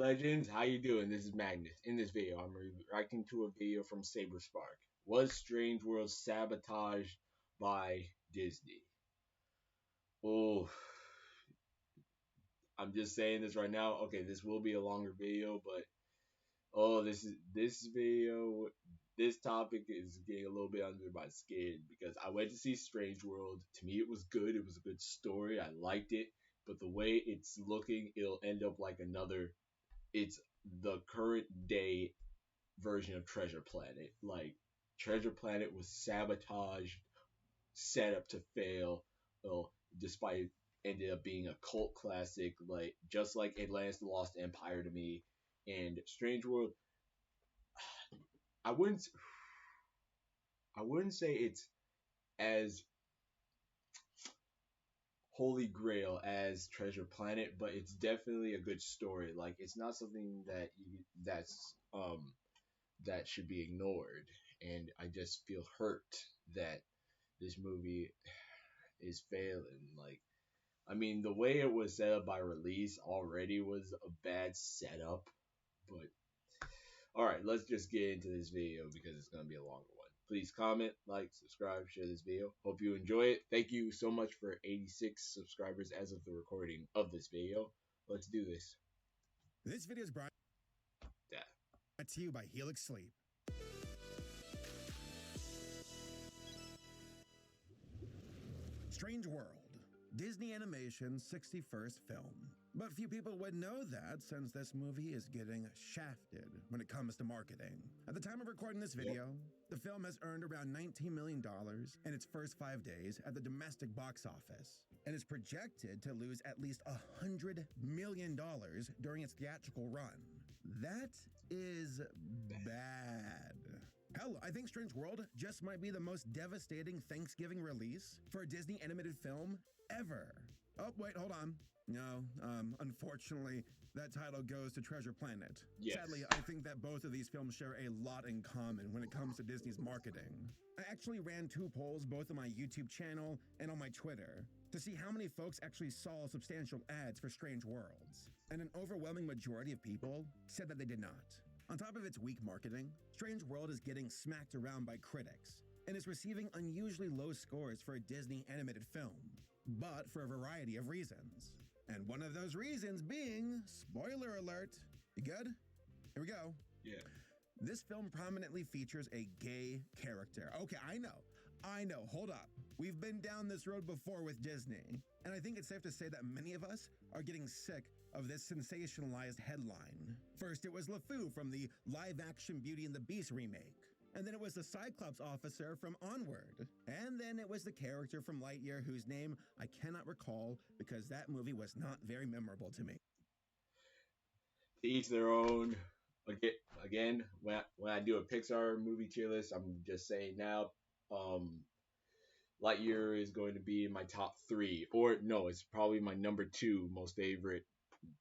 legends? How you doing? This is Magnus. In this video, I'm reacting to a video from Saberspark. Was Strange World sabotaged by Disney? Oh, I'm just saying this right now. Okay, this will be a longer video, but this video. This topic is getting a little bit under my skin because I went to see Strange World. To me, it was good. It was a good story. I liked it, but the way it's looking, it'll end up like another. It's the current day version of Treasure Planet. Like Treasure Planet was sabotaged, set up to fail, well, despite ended up being a cult classic, like just like Atlantis the Lost Empire to me. And Strange World, I wouldn't I wouldn't say it's as holy grail as Treasure Planet, but it's definitely a good story. Like it's not something that should be ignored. And I just feel hurt that this movie is failing. Like, I mean, the way it was set up by release already was a bad setup. But all right, let's just get into this video because it's gonna be a longer one. Please comment, like, subscribe, share this video. Hope you enjoy it. Thank you so much for 86 subscribers as of the recording of this video. Let's do this. This video is brought to you by Helix Sleep. Strange World, Disney Animation's 61st film. But few people would know that since this movie is getting shafted when it comes to marketing. At the time of recording this video, the film has earned around $19 million in its first 5 days at the domestic box office, and is projected to lose at least $100 million during its theatrical run. That is bad. Hell, I think Strange World just might be the most devastating Thanksgiving release for a Disney animated film ever. Oh, wait, hold on. No, unfortunately, that title goes to Treasure Planet. Yes. Sadly, I think that both of these films share a lot in common when it comes to Disney's marketing. I actually ran 2 polls both on my YouTube channel and on my Twitter to see how many folks actually saw substantial ads for Strange Worlds, and an overwhelming majority of people said that they did not. On top of its weak marketing, Strange World is getting smacked around by critics and is receiving unusually low scores for a Disney animated film, but for a variety of reasons. And one of those reasons being, spoiler alert, you good? Here we go. Yeah. This film prominently features a gay character. Okay, I know, hold up. We've been down this road before with Disney, and I think it's safe to say that many of us are getting sick of this sensationalized headline. First, it was LeFou from the live-action Beauty and the Beast remake. And then it was the Cyclops officer from Onward. And then it was the character from Lightyear whose name I cannot recall because that movie was not very memorable to me. To each their own. Again, when I do a Pixar movie tier list, I'm just saying now, Lightyear is going to be in my top 3. Or no, it's probably my number 2 most favorite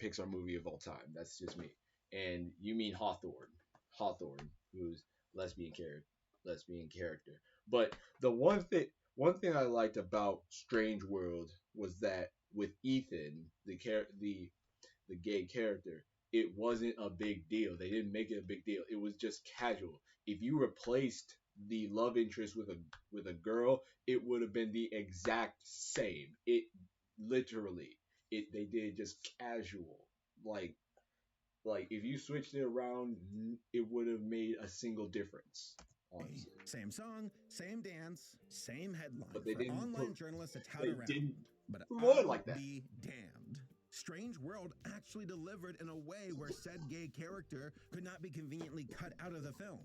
Pixar movie of all time. That's just me. And you mean Hawthorne, who's lesbian character. But the one thing I liked about Strange World was that with Ethan, the gay character, it wasn't a big deal. They didn't make it a big deal. It was just casual. If you replaced the love interest with a girl, it would have been the exact same. It literally they did just casual. Like if you switched it around, it would have made a single difference. Honestly. Same song, same dance, same headline. But they for didn't online journalists to tout around. Didn't but promote I'll it like that. Be damned. Strange World actually delivered in a way where said gay character could not be conveniently cut out of the film.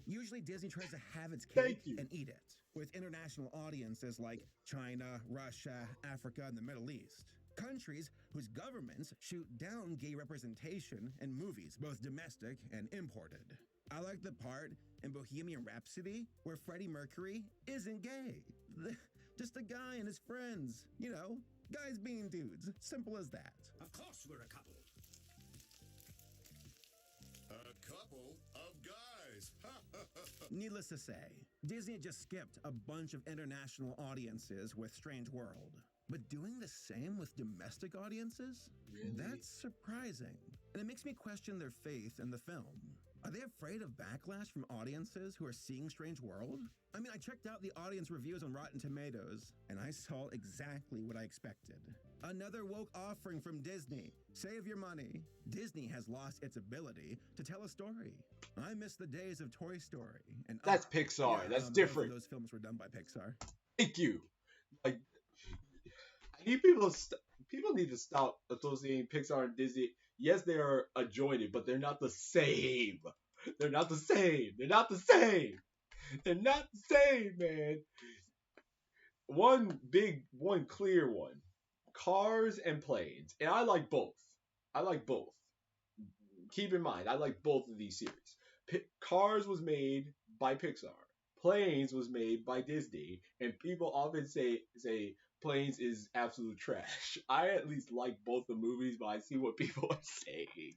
Usually Disney tries to have its cake and eat it, with international audiences like China, Russia, Africa, and the Middle East. Countries whose governments shoot down gay representation in movies, both domestic and imported. I like the part in Bohemian Rhapsody where Freddie Mercury isn't gay. Just a guy and his friends. You know, guys being dudes. Simple as that. Of course we're a couple. A couple of guys. Needless to say, Disney just skipped a bunch of international audiences with Strange World. But doing the same with domestic audiences? Really? That's surprising. And it makes me question their faith in the film. Are they afraid of backlash from audiences who are seeing Strange World? I mean, I checked out the audience reviews on Rotten Tomatoes, and I saw exactly what I expected. Another woke offering from Disney. Save your money. Disney has lost its ability to tell a story. I miss the days of Toy Story. And That's Pixar. That's different. Both of those films were done by Pixar. Thank you. Like, I need people need to stop associating Pixar and Disney. Yes, they are adjoining, but they're not the same. They're not the same. They're not the same. They're not the same, man. One clear one. Cars and planes. And I like both. I like both. Keep in mind, I like both of these series. Cars was made by Pixar. Planes was made by Disney. And people often say Planes is absolute trash. I at least like both the movies, but I see what people are saying.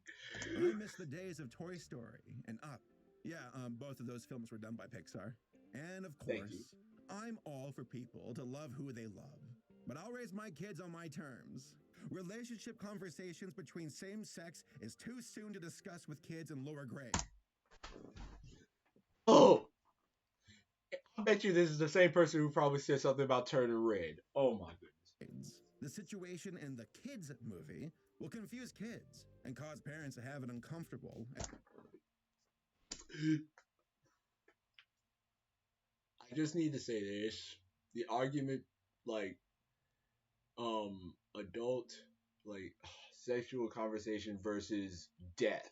I miss the days of Toy Story and Up. Yeah, both of those films were done by Pixar. And of course, I'm all for people to love who they love. But I'll raise my kids on my terms. Relationship conversations between same sex is too soon to discuss with kids in lower grade. Oh! I bet you this is the same person who probably said something about turning red. Oh my goodness. The situation in the Kids movie will confuse kids and cause parents to have an uncomfortable. I just need to say this. The argument, like, adult, like, sexual conversation versus death,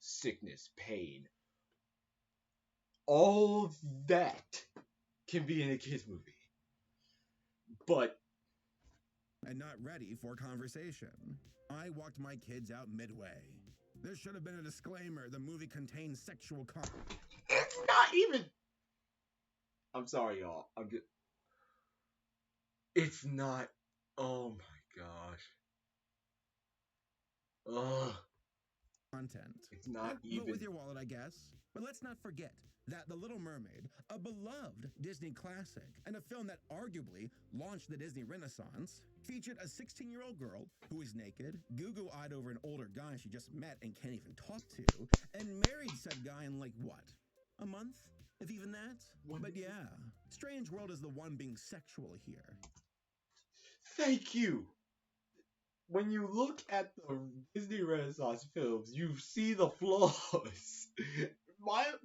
sickness, pain. All of that can be in a kids movie. But and not ready for conversation. I walked my kids out midway. There should have been a disclaimer. The movie contains sexual content. It's not even. I'm sorry, y'all. It's not. Oh my gosh. Ugh. Content. It's not even. Vote with your wallet, I guess. But let's not forget that The Little Mermaid, a beloved Disney classic, and a film that arguably launched the Disney Renaissance, featured a 16-year-old girl who is naked, goo-goo-eyed over an older guy she just met and can't even talk to, and married said guy in, like, what? A month? If even that? But yeah, Strange World is the one being sexual here. Thank you. When you look at the Disney Renaissance films, you see the flaws.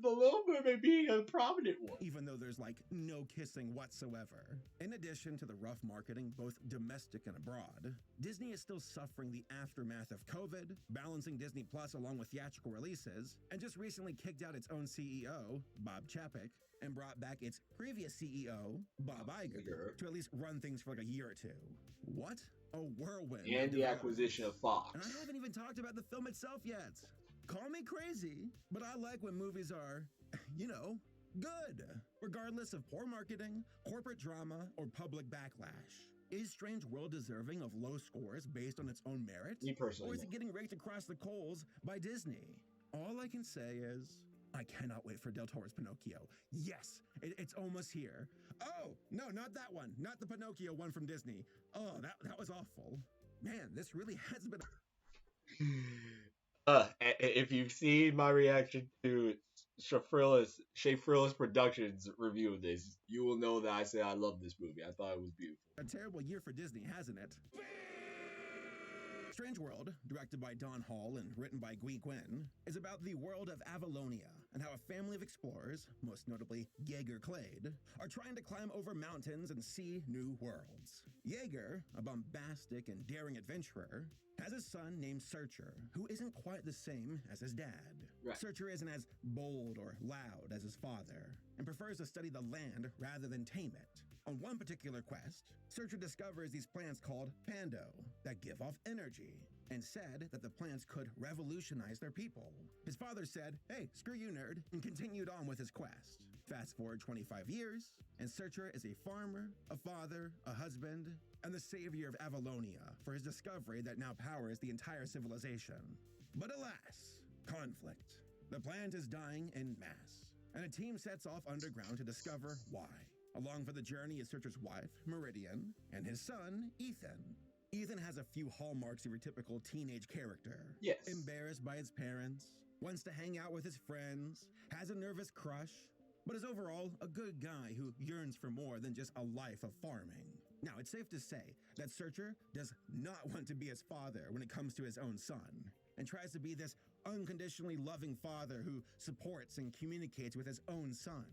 The Little Mermaid being a prominent one. Even though there's like no kissing whatsoever. In addition to the rough marketing, both domestic and abroad, Disney is still suffering the aftermath of COVID, balancing Disney Plus along with theatrical releases, and just recently kicked out its own CEO, Bob Chapek, and brought back its previous CEO, Bob Iger, to at least run things for like a year or two. What? A whirlwind. And the acquisition of Fox. And I haven't even talked about the film itself yet. Call me crazy, but I like when movies are, good, regardless of poor marketing, corporate drama, or public backlash. Is Strange World deserving of low scores based on its own merit? Me personally. Or is it getting raked across the coals by Disney? All I can say is, I cannot wait for Del Toro's Pinocchio. Yes, it's almost here. Oh, no, not that one. Not the Pinocchio one from Disney. Oh, that was awful. Man, this really has been... If you've seen my reaction to Shea Frillis Productions review of this, you will know that I said I love this movie. I thought it was beautiful. A terrible year for Disney, hasn't it? Strange World, directed by Don Hall and written by Gui Gwynn, is about the world of Avalonia and how a family of explorers, most notably Jaeger Clade, are trying to climb over mountains and see new worlds. Jaeger, a bombastic and daring adventurer, has a son named Searcher, who isn't quite the same as his dad. Right. Searcher isn't as bold or loud as his father, and prefers to study the land rather than tame it. On one particular quest, Searcher discovers these plants called Pando that give off energy, and said that the plants could revolutionize their people. His father said, "Hey, screw you, nerd," and continued on with his quest. Fast forward 25 years, and Searcher is a farmer, a father, a husband, and the savior of Avalonia for his discovery that now powers the entire civilization. But alas, conflict. The plant is dying en masse, and a team sets off underground to discover why. Along for the journey is Searcher's wife, Meridian, and his son, Ethan. Ethan has a few hallmarks of your typical teenage character. Yes. Embarrassed by his parents, wants to hang out with his friends, has a nervous crush, but is overall a good guy who yearns for more than just a life of farming. Now, it's safe to say that Searcher does not want to be his father when it comes to his own son, and tries to be this unconditionally loving father who supports and communicates with his own son.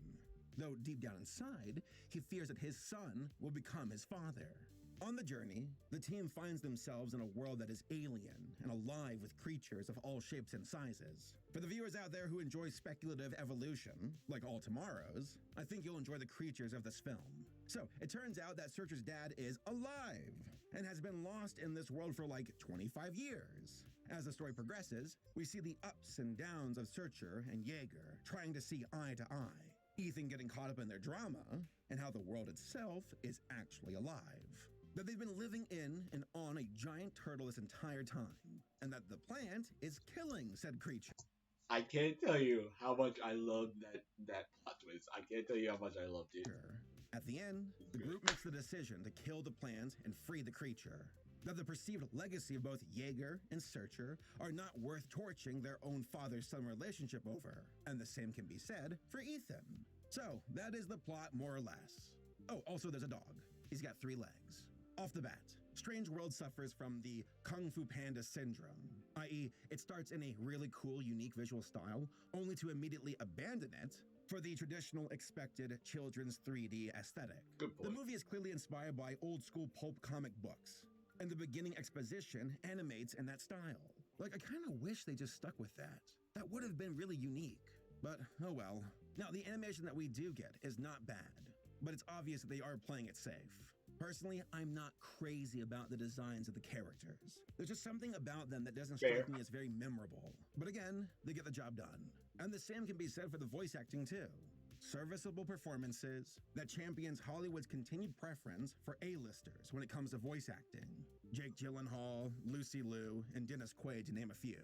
Though deep down inside, he fears that his son will become his father. On the journey, the team finds themselves in a world that is alien and alive with creatures of all shapes and sizes. For the viewers out there who enjoy speculative evolution, like all tomorrows, I think you'll enjoy the creatures of this film. So, it turns out that Searcher's dad is alive and has been lost in this world for like 25 years. As the story progresses, we see the ups and downs of Searcher and Jaeger trying to see eye to eye. Ethan getting caught up in their drama, and how the world itself is actually alive. That they've been living in and on a giant turtle this entire time, and that the plant is killing said creature. I can't tell you how much I loved that plot twist. I can't tell you how much I loved it. At the end, the group makes the decision to kill the plant and free the creature. That the perceived legacy of both Jaeger and Searcher are not worth torching their own father-son relationship over, and the same can be said for Ethan. So, that is the plot more or less. Oh, also there's a dog. He's got 3 legs. Off the bat, Strange World suffers from the Kung Fu Panda syndrome, i.e. it starts in a really cool, unique visual style, only to immediately abandon it for the traditional expected children's 3D aesthetic. Good point. The movie is clearly inspired by old-school pulp comic books, and the beginning exposition animates in that style. Like, I kind of wish they just stuck with that. That would have been really unique. But, oh well. Now, the animation that we do get is not bad, but it's obvious that they are playing it safe. Personally, I'm not crazy about the designs of the characters. There's just something about them that doesn't strike me as very memorable. But again, they get the job done. And the same can be said for the voice acting too. Serviceable performances that champions Hollywood's continued preference for A-listers when it comes to voice acting. Jake Gyllenhaal, Lucy Liu, and Dennis Quaid to name a few.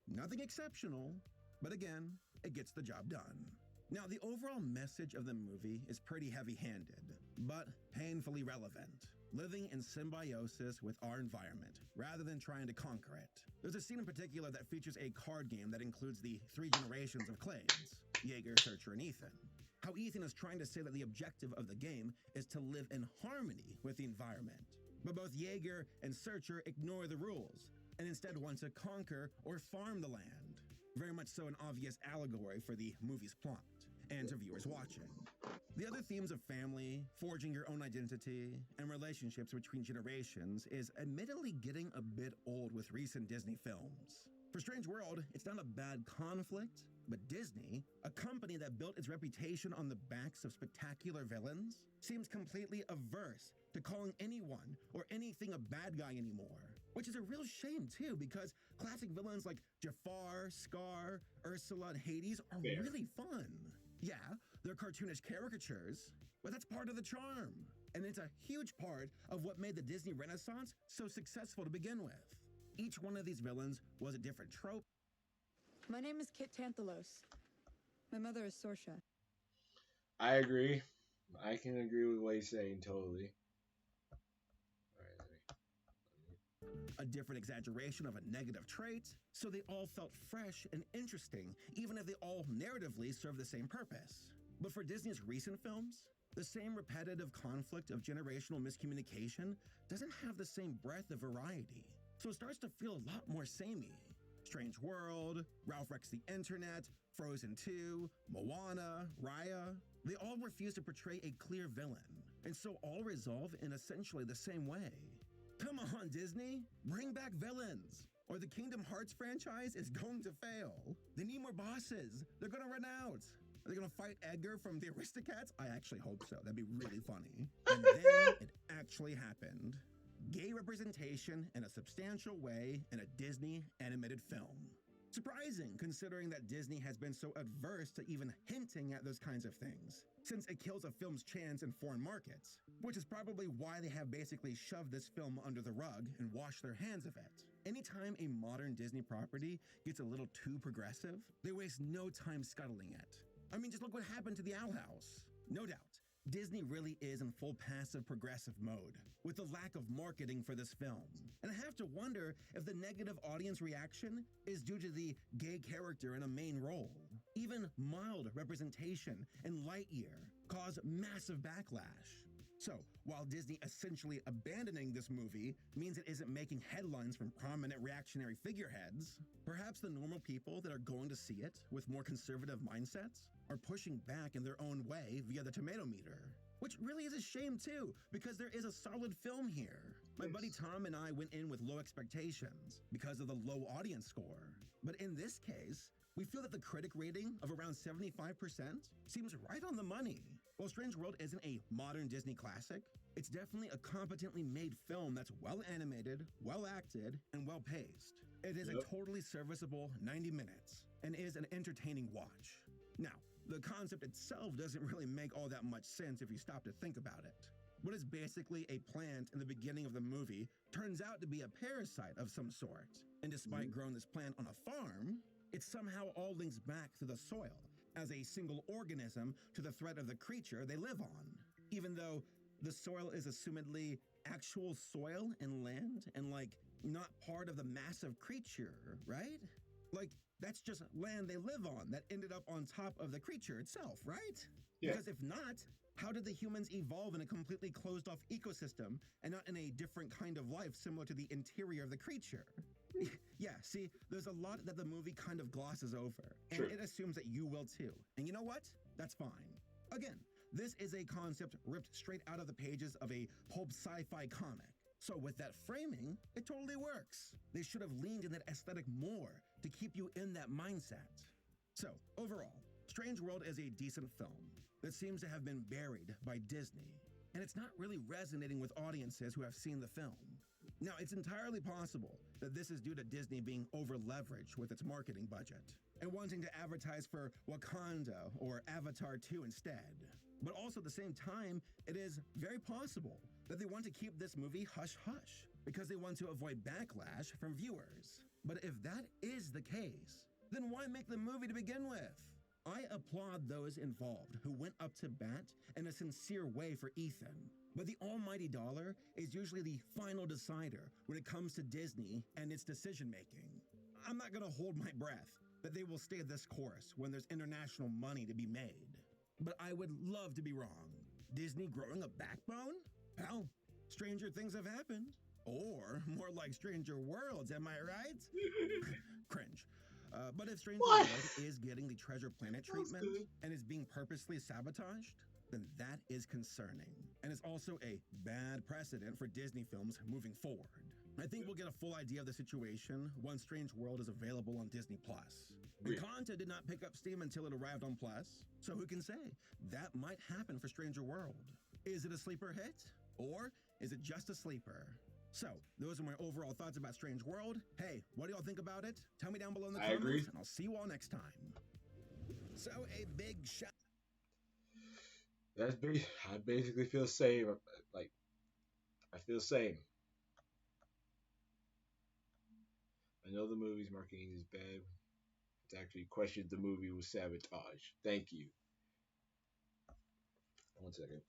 Nothing exceptional, but again, it gets the job done. Now, the overall message of the movie is pretty heavy-handed, but painfully relevant. Living in symbiosis with our environment, rather than trying to conquer it. There's a scene in particular that features a card game that includes the 3 generations of Clades, Jaeger, Searcher, and Ethan. How Ethan is trying to say that the objective of the game is to live in harmony with the environment. But both Jaeger and Searcher ignore the rules, and instead want to conquer or farm the land. Very much so an obvious allegory for the movie's plot, and to viewers watching. The other themes of family, forging your own identity, and relationships between generations is admittedly getting a bit old with recent Disney films. For Strange World, it's not a bad conflict, but Disney, a company that built its reputation on the backs of spectacular villains, seems completely averse to calling anyone or anything a bad guy anymore. Which is a real shame too, because classic villains like Jafar, Scar, Ursula, and Hades are really fun. Yeah, they're cartoonish caricatures, but that's part of the charm. And it's a huge part of what made the Disney Renaissance so successful to begin with. Each one of these villains was a different trope. My name is Kit Tanthalos. My mother is Sorsha. I agree. I can agree with what he's saying totally. A different exaggeration of a negative trait, so they all felt fresh and interesting, even if they all narratively serve the same purpose. But for Disney's recent films, the same repetitive conflict of generational miscommunication doesn't have the same breadth of variety, so it starts to feel a lot more samey. Strange World, Ralph Wrecks the Internet, Frozen 2, Moana, Raya, they all refuse to portray a clear villain, and so all resolve in essentially the same way. Come on, Disney, bring back villains, or the Kingdom Hearts franchise is going to fail. They need more bosses. They're gonna run out. Are they gonna fight Edgar from the Aristocats? I actually hope so. That'd be really funny. And then it actually happened. Gay representation in a substantial way in a Disney animated film. Surprising, considering that Disney has been so adverse to even hinting at those kinds of things, since it kills a film's chance in foreign markets, which is probably why they have basically shoved this film under the rug and washed their hands of it. Anytime a modern Disney property gets a little too progressive, they waste no time scuttling it. I mean, just look what happened to the Owl House. No doubt, Disney really is in full passive progressive mode, with the lack of marketing for this film. And I have to wonder if the negative audience reaction is due to the gay character in a main role. Even mild representation in Lightyear caused massive backlash. So, while Disney essentially abandoning this movie means it isn't making headlines from prominent reactionary figureheads, perhaps the normal people that are going to see it with more conservative mindsets are pushing back in their own way via the tomato meter. Which really is a shame too, because there is a solid film here. My buddy Tom and I went in with low expectations because of the low audience score. But in this case, we feel that the critic rating of around 75% seems right on the money. While Strange World isn't a modern Disney classic, it's definitely a competently made film that's well animated, well acted, and well paced. It is a totally serviceable 90 minutes and is an entertaining watch. Now, the concept itself doesn't really make all that much sense if you stop to think about it. What is basically a plant in the beginning of the movie turns out to be a parasite of some sort. And despite growing this plant on a farm, it somehow all links back to the soil as a single organism to the threat of the creature they live on. Even though the soil is assumedly actual soil and land and not part of the massive creature, right? That's just land they live on that ended up on top of the creature itself, right? Yeah. Because if not, how did the humans evolve in a completely closed off ecosystem and not in a different kind of life similar to the interior of the creature? Yeah, see, there's a lot that the movie kind of glosses over, and it assumes that you will too. And you know what? That's fine. Again, this is a concept ripped straight out of the pages of a pulp sci-fi comic. So with that framing, it totally works. They should have leaned in that aesthetic more to keep you in that mindset. So, overall, Strange World is a decent film that seems to have been buried by Disney, and it's not really resonating with audiences who have seen the film. Now, it's entirely possible that this is due to Disney being over-leveraged with its marketing budget and wanting to advertise for Wakanda or Avatar 2 instead. But also at the same time, it is very possible that they want to keep this movie hush-hush because they want to avoid backlash from viewers. But if that is the case, then why make the movie to begin with? I applaud those involved who went up to bat in a sincere way for Ethan. But the almighty dollar is usually the final decider when it comes to Disney and its decision-making. I'm not going to hold my breath that they will stay this course when there's international money to be made. But I would love to be wrong. Disney growing a backbone? Hell, stranger things have happened. Or more like Stranger Worlds, am I right? Cringe. But if Stranger World is getting the Treasure Planet treatment and is being purposely sabotaged, then that is concerning. And is also a bad precedent for Disney films moving forward. I think we'll get a full idea of the situation once Strange World is available on Disney+. Encanto did not pick up steam until it arrived on Plus, so who can say? That might happen for Stranger World. Is it a sleeper hit? Or is it just a sleeper? So, those are my overall thoughts about Strange World. Hey, what do y'all think about it? Tell me down below in the comments, and I'll see you all next time. So, a big shout. That's big. I basically feel the same. I feel the same. I know the movie's marketing is bad. It's actually questioned the movie was sabotaged. Thank you. 1 second.